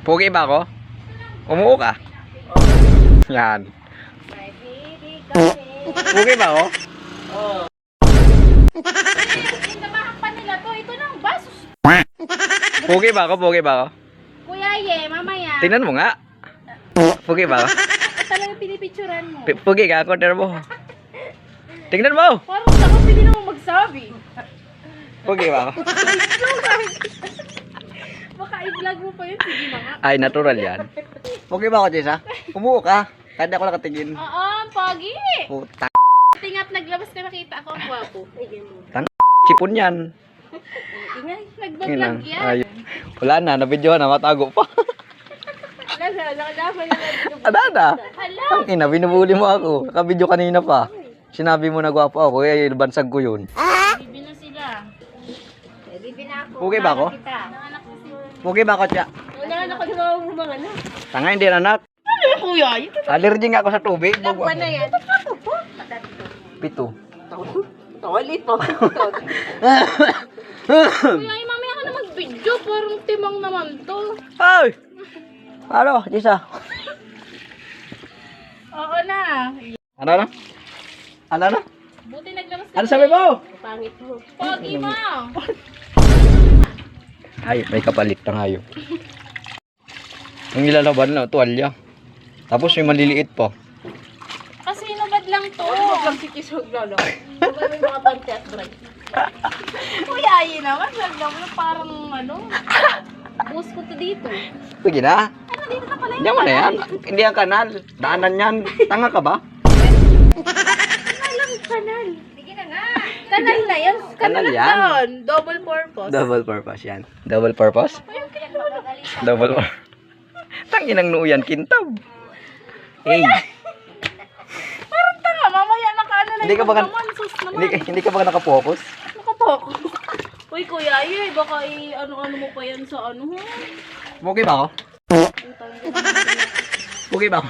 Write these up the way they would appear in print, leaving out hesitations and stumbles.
Pugi ba ako? Umuo ka? Yan. Pugi ba ako? Oo. Sinamahan pa nila to. Ito na ang baso. Pugi ba ako? Pugi ba ako? Kuya Ye, mamaya. Tingnan mo nga. Pugi ba ako? Talaga pinipicturan mo. Pugi ka ako, tingnan mo. Tingnan mo! Parang ako pwede naman magsabi. Pugi ba ako? Baka i-vlog mo pa yun. Sige na nga. Ay, natural yan. Pugi ba ako, Jessa? Umuo ka. Kahit ako nakatingin. Oo, pogi. Puta. Tingat naglabas ka nakita ako ang gwapo. Sipon yan. Ingay, nagbablog yan. Ay, wala na, nabidyohan na, matago pa. Nakalaman na lang. Ada. Hala. Ang ina, binubuli mo ako. Nakabidyo kanina pa. Sinabi mo na gwapo ako, kaya bansag ko yun. Bibi na sila. Bibi na ako. Pugi ba ako? Nanganak ko si... Pugi ba ako, Tia? Nanganak ko si mga mga anak. Tanga, hindi na anak. Ano yung kuya? Allergy nga ako sa tubig. Lagwan na yan. Ito po. Pito. Toilet mo. Kuya, mamaya ka na mag-video. Parang timang naman to. Ay! Ano, Jessa? Oo na. Ano na? Ano na? Buti naglabas ka. Ano sabi mo? Pangit mo. Pogi mo. Ay, may kapalit na ngayon. Ang ilalaban na, tuwalya. Tapos may maliliit pa. Kasi inubad lang to. Huwag lang si Kisog lalo. Huwag may mga panty at break. Kuya, ayun naman. Huwag naman parang ano. Bus ko to dito. Sige na. Ano, dito na pala Diyan mo na yan. Hindi ang kanal. Daanan yan. Tanga ka ba? Kanal. Sige na nga. Kanal na yan. Kanal yan. Doon. Double purpose. Double purpose yan. Double purpose? Ayun, kinakabagal. Double purpose. Tangin ang noo yan, kintab. Hey. Parang tanga. Mamaya nakaano na Hindi ka ba yung naman. Sus naman. Hindi ka ba nakapokus? Nakapoko. Uy, kuya, ay, baka ano-ano mo pa yan sa ano. Pugi ba ako? Pugi ba ako?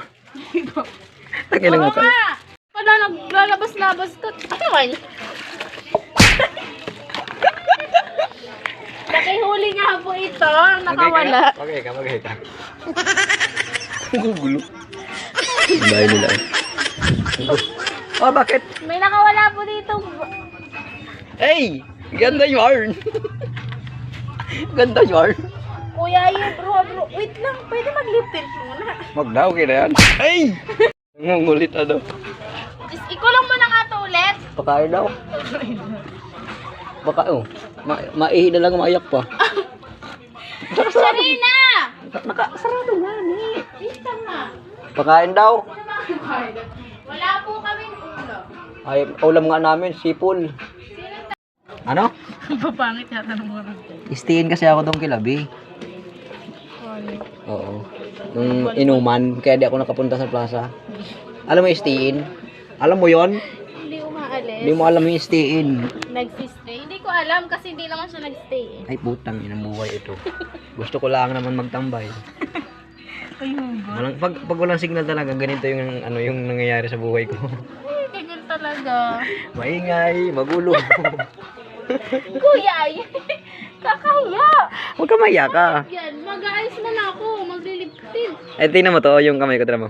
Tangin ang Oo mukha. nga. Wala, naglalabas-labas ka. Ano man? Nakihuli nga po ito. Nakawala. Magay ka. Gugulo. Dahil nila. Oh, bakit? May nakawala po dito. Hey! Ganda yarn! Ganda yarn! Kuya, bro. Wait lang. Pwede mag-lip tilt muna. Wag na, okay na yan. Hey! Ngungulit ano. Ikulong mo na nga ito ulit. Pakain daw. Baka, maihi na lang maiyak pa. Sarina! Nakasarado nga ni. Isa nga. Pakain daw. Wala po kami ulam. Ay, ulam nga namin, sipol. Ano? Papangit yata ng mga Istiin kasi ako doon kilabi. Oo. Nung inuman, kaya di ako nakapunta sa plaza. Alam mo istiin? Alam mo yon? Hindi umaalis. Hindi mo alam yung istiin. Nagsistay. Hindi ko alam kasi hindi naman siya nagstay eh. Ay putang inang buhay ito. Gusto ko lang naman magtambay. Walang, pag walang signal talaga, ganito yung ano yung nangyayari sa buhay ko. Uy, ganyan talaga. Maingay, magulo. Kuya, ay, kakahiya. Huwag ka maya ka. Yan, mag-aayos mo na ako. Magliliptin. Ay, tingnan mo to, yung kamay ko, tingnan mo.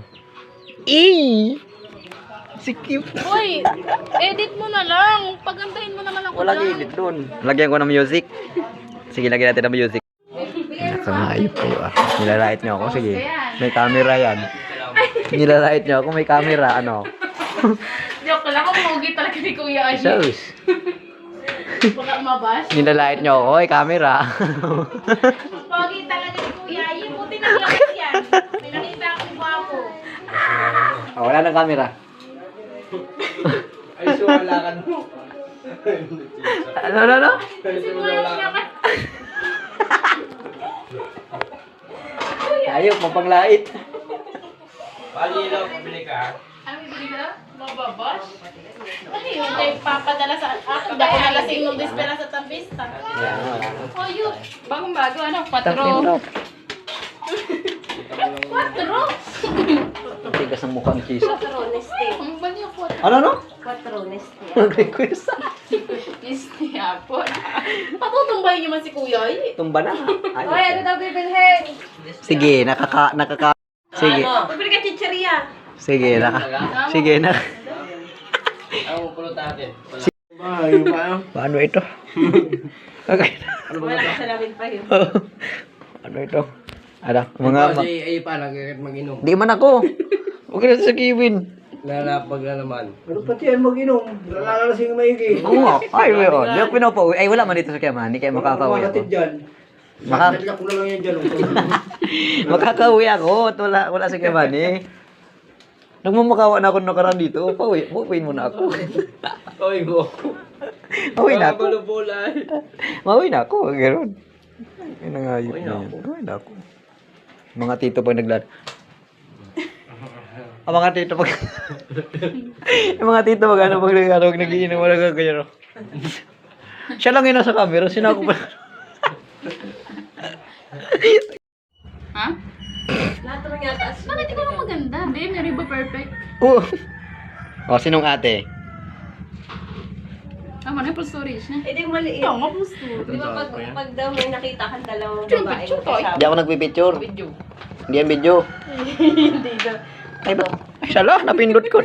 Si cute. Uy, edit mo na lang. Pagandahin mo naman ako Walang dyan. edit dun. Lagyan ko ng music. Sige, lagyan natin ng music. Nakangayop kayo ah. Nilalait niyo ako, sige. May camera yan. Nilalait niyo ako, may camera, ano. Joke lang, ako mugi talaga ni Kuya Ay. Sus. Baka umabas. Nilalait niyo ako, may camera. Pogi talaga ni Kuya Ay. Buti na labas yan. May nakita akong gwapo. Oh, wala nang camera. Ay, suwalakan mo. Ano? Siguro niya ka. Ayaw, mapanglait. Palilaw, pabili ka. Ano bibili ka? Mababas? Ano yun? Kay papadala sa akin. Hindi ako nalasing nung dispera sa Tambista. Oh, yun. Bagong-bago. Ano? 4. 4? Tigas ang mukha ng cheese. 4 Neste. Ang bali yung 4. Ano? 4 Neste. Mag-request. Neste hapon. Patutumbayin niyo man si Kuya. Tumba na. Ay, ano daw bibilhin? Sige, sige. Bibili ka chicheria. Sige, sige, Ang pulot natin. Paano ito? Okay. Wala ka salamin pa yun. Ano ito? Ano? Mga... Ay, paano mag-inom? Di man ako. Huwag na sa Kevin. Lalapag na naman. Ano pati yan mag-inom? Nalalasing maigi. Oo nga. Ay, wala. Di ako pinapauwi. Ay, wala man dito sa Kiyaman. Hindi kayo makakauwi ako. Makatid dyan. Nadlak ko na lang yan dyan. Makakauwi ako. At wala sa Kiyaman eh. Nagmamakawa na ako nakaraan dito. Pauwiin mo na ako. Oy, go. Pauwi na ako. Bulay. Mauwi na ako. Ganoon. Ay, nangayip na yan. Pauwi na ako. Mga tito pag naglad. Ang mga tito pag... Yung mga tito pag ano, pag nagiinom, wala ka ganyan. Siya lang yun nasa camera, sinako pa. Ha? Lahat naman yata. Bakit ikaw ang maganda? Hindi, meron ba perfect? Oo. O, sinong ate? Tama na yung plus storage na. Eh, di maliit. Ito, nga plus storage. Di ba pag daw may nakita kang dalawang Picture, babae picture, magkasama? Hindi ako nagpipicture. Video. Hindi yan video. Hindi daw. Ay, ba? Ay, sala, napindot ko.